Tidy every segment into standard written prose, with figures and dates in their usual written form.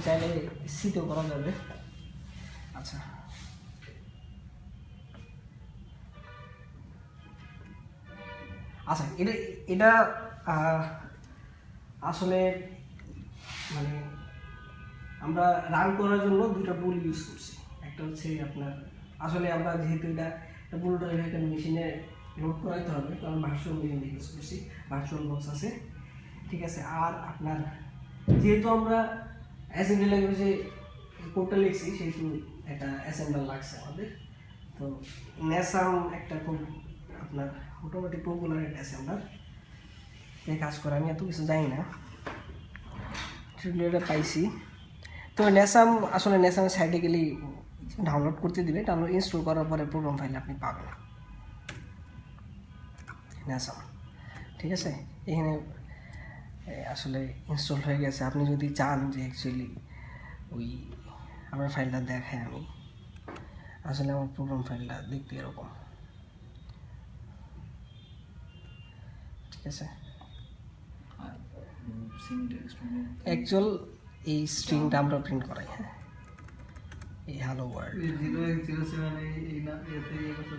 চাইলে সিতেও করা যাবে। আচ্ছা আচ্ছা এটা এটা আসলে মানে আমরা রান করার জন্য দুটো টুল ইউজ করছি। একটা হচ্ছে আপনার আসলে আমরা যেহেতু এটা পুরোটা একটা মেশিনে লোড করাইতে হবে, কারণ ভার্চুয়াল মেশিন ইউজ করছি, ভার্চুয়াল বক্স আছে, ঠিক আছে। আর আপনার যেহেতু আমরা অ্যাসেম্বলি ল্যাঙ্গুয়েজে কোডটা লিখছি, সেহেতু একটা অ্যাসেম্বল লাগছে আমাদের। তো ন্যাসাম একটা খুব আপনার মোটামুটি পপুলার একটা অ্যাসেম্বলার, এই কাজ করে। আমি এত কিছু জানি না, এটা পাইছি। তো ন্যাসাম আসলে ন্যাসামের সাইডে গেলেই ডাউনলোড করতে দিবে, ডাউনলোড ইনস্টল করার পরে প্রোগ্রাম ফাইল আপনি পাবেন ন্যাসাম, ঠিক আছে। এখানে আসলে ইনস্টল হয়ে গেছে। আপনি যদি চান যে অ্যাকচুয়ালি ওই আমার ফাইলটা দেখায়, আমি আসলে আমার প্রোগ্রাম ফাইলটা দেখতে এরকম, ঠিক আছে। অ্যাকচুয়াল এই স্ট্রিংটা আমরা প্রিন্ট করাই, হ্যাঁ, এই হ্যালো ওয়ার্ল্ড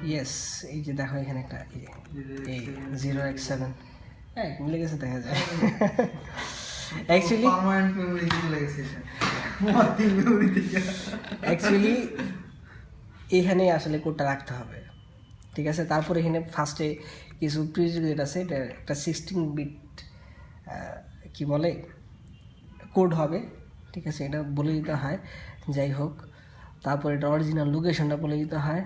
ইয়েস, এই যে দেখো এখানে একটা এই 0x7, হ্যাঁ মিলে গেছে, দেখা যায়। অ্যাকচুয়ালি এখানে আসলে কোডটা রাখতে হবে, ঠিক আছে। তারপরে এখানে ফার্স্টে কিছু প্রিরিকুইজিট আছে, এটা একটা 16 বিট কি বলে কোড হবে, ঠিক আছে, এটা বলে দিতে হয়। যাই হোক, তারপর এটা অরিজিনাল লোকেশনটা বলে দিতে হয়।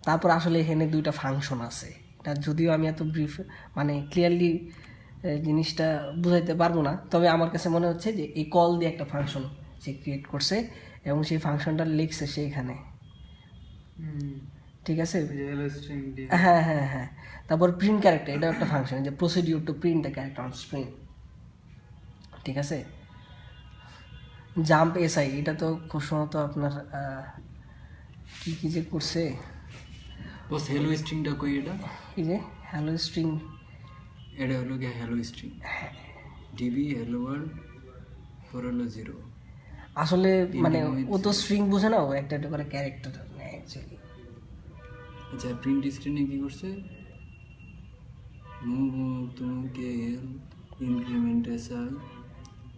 তারপর আসলে এখানে দুইটা ফাংশন আছে, এটা যদিও আমি এত ব্রিফ মানে ক্লিয়ারলি জিনিসটা বুঝাইতে পারবো না, তবে আমার কাছে মনে হচ্ছে যে এই কল দিয়ে একটা ফাংশন সে ক্রিয়েট করছে এবং সেই ফাংশনটা লিখছে সেইখানে, ঠিক আছে। হ্যাঁ হ্যাঁ হ্যাঁ। তারপর প্রিন্ট ক্যারেক্টার, এটাও একটা ফাংশন, যে procedure two print the character on screen, ঠিক আছে। জাম্প এসআই, এটা তো খুব সম্ভবত আপনার কি কি যে করছে, বস হ্যালো স্ট্রিংটা কই? এটা এই যে হ্যালো স্ট্রিং, এটা হলো কি hello string, DB hello world for হলো 0। আসলে মানে ও তো স্ট্রিং বোঝে না, ও একটা একটা করে ক্যারেক্টার নেয় অ্যাকচুয়ালি। আচ্ছা, প্রিন্ট স্ক্রিনে কি করছে? মুভ তোমাকে ইনক্রিমেন্ট এসআই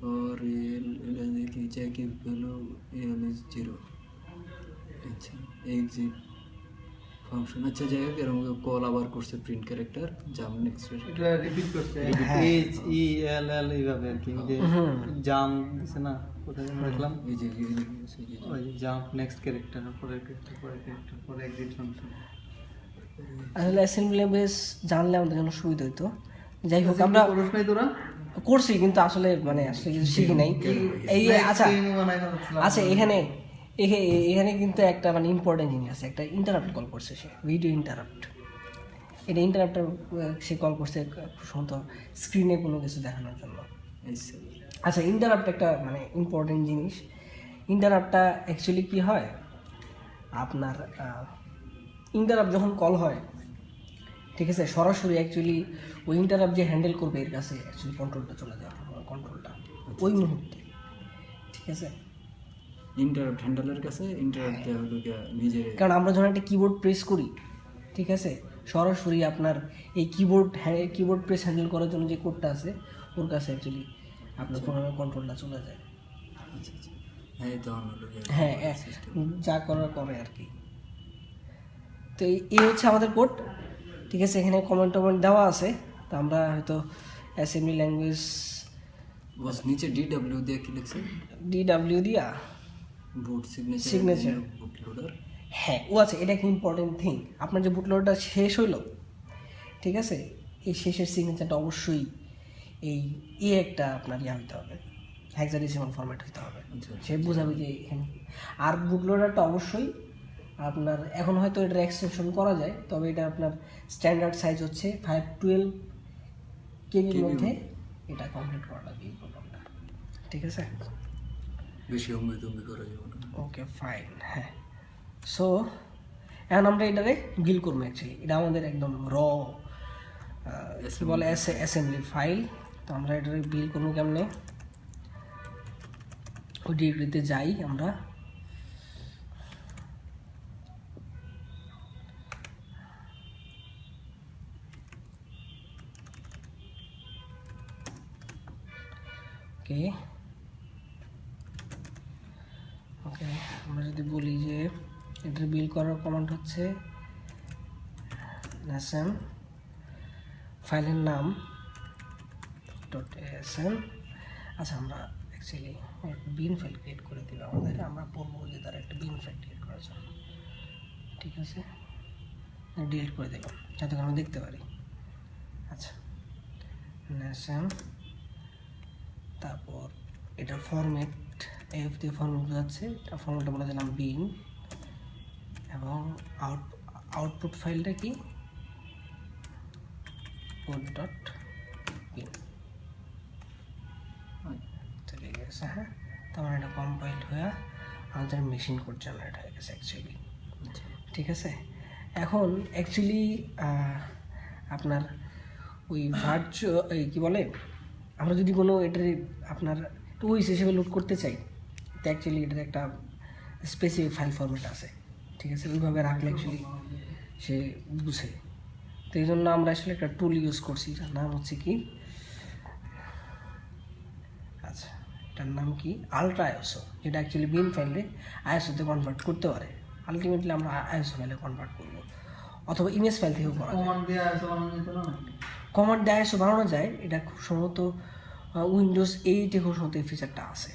और এটা দেখি check if value L is 0। আচ্ছা, এক্সিট ফাংশন, আচ্ছা যাই হোক, এরকম কল আবার করছে প্রিন্ট ক্যারেক্টার জাম্প নেক্সট, এটা রিপিট করছে এইচ ই এল এল এইভাবে আর কি, যে জাম্প দিছে না, কোথায় দেখলাম এই যে ওই জাম্প নেক্সট ক্যারেক্টার, পরের ক্যারেক্টার, পরের ক্যারেক্টার, পরে এক্সিট ফাংশন। আসলে অ্যাসেম্বলি ল্যাঙ্গুয়েজ জানলে আমাদের জন্য সুবিধা হতো। যাই হোক, আমরা তোরা করছি কিন্তু আসলে মানে আসলে কিছু শিখি নাই। এই আচ্ছা আচ্ছা, এখানে এখানে কিন্তু একটা মানে ইম্পর্টেন্ট জিনিস আছে, একটা ইন্টারাপ্ট কল করছে সে, ভিডিও ইন্টারাপ্ট। এটা ইন্টারাপ্টার সে কল করছে সম্ভবত স্ক্রিনে কোনো কিছু দেখানোর জন্য। আচ্ছা, ইন্টারাপ্ট একটা মানে ইম্পর্টেন্ট জিনিস। ইন্টারাপ্টটা অ্যাকচুয়ালি কী হয়, আপনার ইন্টারাপ্ট যখন কল হয়, ঠিক আছে, সরাসরি অ্যাকচুয়ালি ওই ইন্টারাপ্ট যে হ্যান্ডেল করবে এর কাছে অ্যাকচুয়ালি কন্ট্রোলটা চলে যায়, কন্ট্রোলটা ওই মুহূর্তে, ঠিক আছে। ইন্টারাপ্ট হ্যান্ডেলের কাছে ইন্টারাপ্ট দেওয়া হলো নিজের, কারণ আমরা যখন একটা কিবোর্ড প্রেস করি, ঠিক আছে, সরাসরি আপনার এই কিবোর্ড প্রেস হ্যান্ডেল করার জন্য যে কোডটা আছে ওর কাছে অ্যাকচুয়ালি আপনার ফোনের কন্ট্রোলটা চলে যায়। আচ্ছা আচ্ছা, হ্যাঁ তখন হলো হ্যাঁ, যা করার করে আর কি। তো এই হচ্ছে আমাদের কোড, ঠিক আছে। এখানে কমেন্ট দেওয়া আছে, তো আমরা হয়তো অ্যাসেম্বলি ল্যাঙ্গুয়েজ বস নিচে ডিডব্লিউ দিয়ে কি লিখছে? ডিডব্লিউ দিয়া বুট সিগনেচার বুট লোডার। হ্যাঁ, ও আছে, এটা একটা ইম্পর্টেন্ট থিং। আপনার যে বুট লোডারটা শেষ হইলো, ঠিক আছে, এই শেষের সিগনেচারটা অবশ্যই এই একটা আপনার হইতে হবে, হেক্সাডেসিমাল ফরম্যাট হইতে হবে, সে বোঝাবে যে এখানে। আর বুট লোডারটা অবশ্যই আপনার, এখন হয়তো এটার এক্সটেনশন করা যায়, তবে এটা আপনার স্ট্যান্ডার্ড সাইজ হচ্ছে 512 কেবির মধ্যে এটা কমপ্লিট করা লাগবে এই প্রোগ্রামটা, ঠিক আছে। বেশি অঙ্গি করা যাবে না। ওকে ফাইন, হ্যাঁ। সো এখন আমরা এটারে বিল করবো। অ্যাকচুয়ালি এটা আমাদের একদম কী বলে অ্যাসেম্বলি ফাইল। তো আমরা এটারে বিল করবো কেমনে? ওই ডিরেক্টরিতে যাই আমরা, ওকে ওকে আমরা যদি বলি যে এটার বিল করার কমান্ড হচ্ছে asm, ফাইলের নাম .asm। আচ্ছা আমরা অ্যাকচুয়ালি বিন ফাইল ক্রিয়েট করে দিব আমাদের, আমরা বলবো যে তার একটা বিন ফাইল ক্রিয়েট করার জন্য, ঠিক আছে, ডিলিট করে দিলাম যাতে করে আমরা দেখতে পারি। আচ্ছা asm, তারপর এটার ফরম্যাট এফ দিয়ে ফরম্যাট বোঝাচ্ছে, ফরম্যাটটা বলে দিলাম বিন, এবং আউটপুট ফাইলটা কি code.bin, চলে গেছে। হ্যাঁ, তারপর এটা কম্পাইল হয়ে আমাদের মেশিন কোড জেনারেট হয়ে গেছে অ্যাকচুয়ালি, ঠিক আছে। এখন অ্যাকচুয়ালি আপনার ওই ভার্চুয়াল কি বলে, আমরা যদি কোনো এটার আপনার টুইস হিসেবে লোড করতে চাই, তো অ্যাকচুয়ালি এটার একটা স্পেসিফিক ফাইল ফরম্যাট আছে, ঠিক আছে, ওইভাবে রাখলে অ্যাকচুয়ালি সে বুঝে। তো এই জন্য আমরা আসলে একটা টুল ইউজ করছি, যার নাম হচ্ছে কি, আচ্ছা এটার নাম কি আলট্রা আইএসও, যেটা অ্যাকচুয়ালি বিন ফাইলে আইএসওতে কনভার্ট করতে পারে। আলটিমেটলি আমরা আইএসও ফাইলে কনভার্ট করবো, অথবা ইমেজ ফাইল থেকেও করা যায়। কমান্ড দিয়ে আইএসও বানানো যায়, এটা খুব সম্ভবত উইন্ডোজ 8-এ খুব সম্ভবত এই ফিচারটা আছে।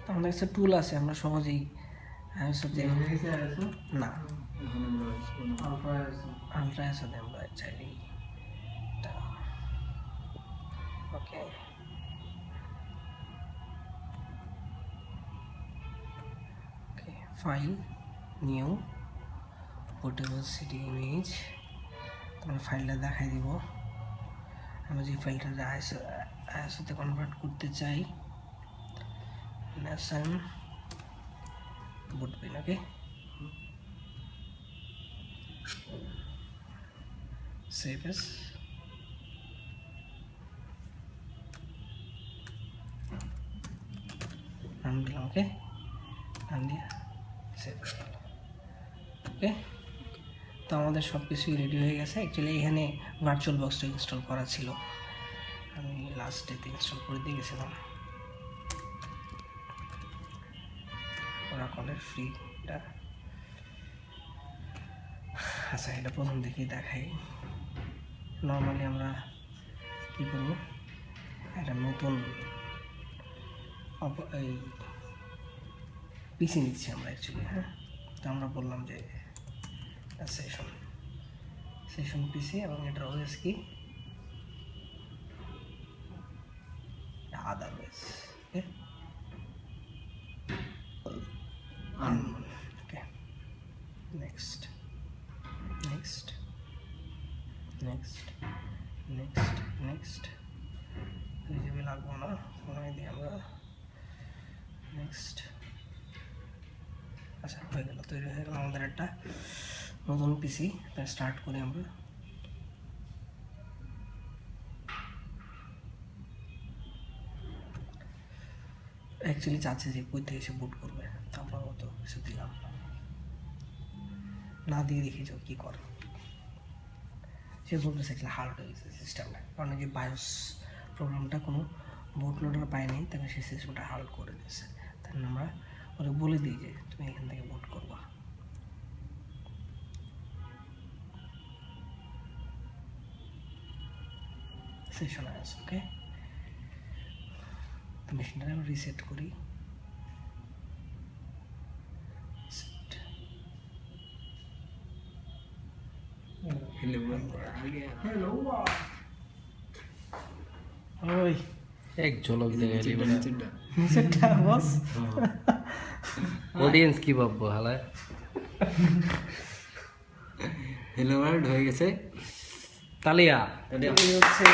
আমাদের কাছে টুল আছে, আমরা সহজেই আইএসওতে না আলট্রা আইএসওতে আমরা চাইলেই okay okay file new portable CD image, তোমার ফাইলটা দেখাই দিব। আমরা যে ফাইলটা আইএসওতে কনভার্ট করতে চাই, asm bootbin, ওকে save as, রান দিলাম, ওকে রান দিয়ে সেভ করে দিলাম, ওকে। তো আমাদের সব কিছুই রেডি হয়ে গেছে। অ্যাকচুয়ালি এখানে ভার্চুয়াল বক্সটা ইনস্টল করা ছিল, আমি লাস্ট ডেতে ইনস্টল করে দিয়ে গেছিলাম, ওরাকলের ফ্রিটা। আচ্ছা এটা প্রথম থেকেই দেখাই। নর্মালি আমরা কী করব, একটা নতুন এই পিসি নিচ্ছি আমরা অ্যাকচুয়ালি। হ্যাঁ, তো আমরা বললাম যে সেশন পিসি, এবং এটার ওএস কি otherwise, okay okay next next next next next হিসেবে লাগবো না, সময় দিয়ে আমরা নেক্সট। আচ্ছা হয়ে গেল, তৈরি হয়ে গেল আমাদের একটা নতুন পিসি। স্টার্ট করি আমরা। অ্যাকচুয়ালি চাচ্ছে যে কই থেকে এসে বুট করবে, তারপর তো কিছু দিলাম না, দিয়ে দেখি যে কী করে। সে বলতেছে একটা হার্ড হয়ে গেছে সিস্টেমটা, কারণ যে বায়োস প্রোগ্রামটা কোনো বুট লোডার পায়নি, তাকে সেই সিস্টেমটা হার্ড করে দিয়েছে। তাই আমরা ওরা বলে দিই যে তুমি এখান থেকে বুট করবা। সেশন আছে, ওকে। মেশিনটা আমি রিসেট করি। ওই এক ঝলক দেখাইলি নিচেরটা বস, অডিয়েন্স কি ভাববো হালায়। হ্যালো ওয়ার্ল্ড হয়ে গেছে। তালিয়া এই হচ্ছে